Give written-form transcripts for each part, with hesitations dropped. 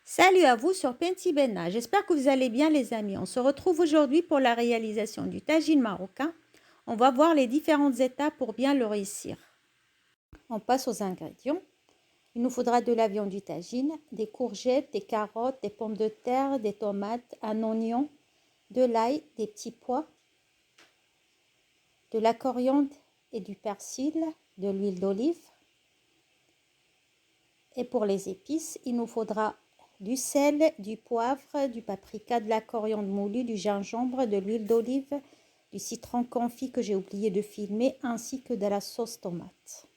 Salut à vous sur Penti Benna, j'espère que vous allez bien les amis. On se retrouve aujourd'hui pour la réalisation du tagine marocain. On va voir les différentes étapes pour bien le réussir. On passe aux ingrédients. Il nous faudra de la viande du tagine, des courgettes, des carottes, des pommes de terre, des tomates, un oignon, de l'ail, des petits pois, de la coriandre et du persil, de l'huile d'olive. Et pour les épices, il nous faudra du sel, du poivre, du paprika, de la coriandre moulue, du gingembre, de l'huile d'olive, du citron confit que j'ai oublié de filmer, ainsi que de la sauce tomate.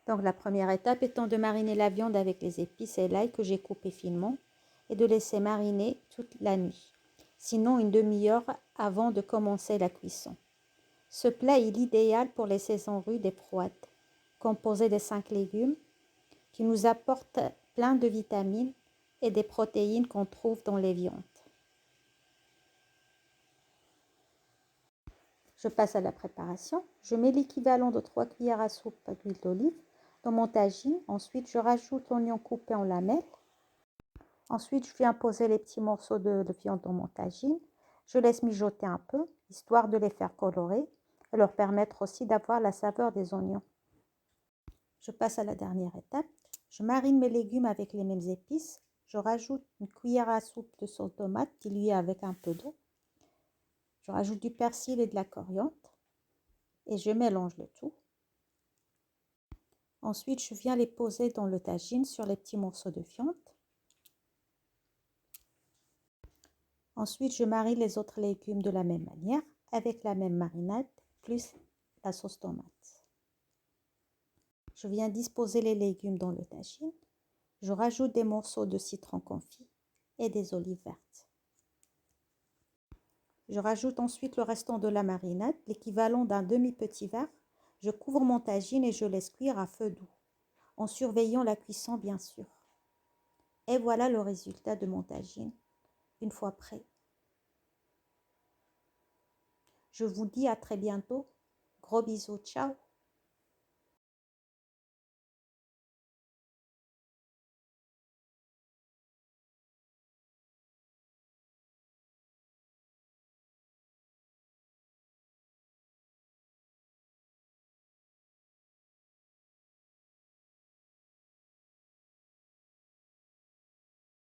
Donc la première étape étant de mariner la viande avec les épices et l'ail que j'ai coupé finement et de laisser mariner toute la nuit, sinon une demi-heure avant de commencer la cuisson. Ce plat est l'idéal pour les saisons rudes et froides, composé de 5 légumes qui nous apportent plein de vitamines et des protéines qu'on trouve dans les viandes. Je passe à la préparation. Je mets l'équivalent de 3 cuillères à soupe d'huile d'olive dans mon tagine. Ensuite, je rajoute l'oignon coupé en lamelles. Ensuite, je viens poser les petits morceaux de viande dans mon tagine. Je laisse mijoter un peu, histoire de les faire colorer et leur permettre aussi d'avoir la saveur des oignons. Je passe à la dernière étape. Je marine mes légumes avec les mêmes épices. Je rajoute une cuillère à soupe de sauce tomate diluée avec un peu d'eau. Je rajoute du persil et de la coriandre et je mélange le tout. Ensuite, je viens les poser dans le tagine sur les petits morceaux de viande. Ensuite, je marie les autres légumes de la même manière avec la même marinade plus la sauce tomate. Je viens disposer les légumes dans le tagine. Je rajoute des morceaux de citron confit et des olives vertes. Je rajoute ensuite le restant de la marinade, l'équivalent d'un demi-petit verre. Je couvre mon tagine et je laisse cuire à feu doux, en surveillant la cuisson bien sûr. Et voilà le résultat de mon tagine, une fois prêt. Je vous dis à très bientôt. Gros bisous, ciao!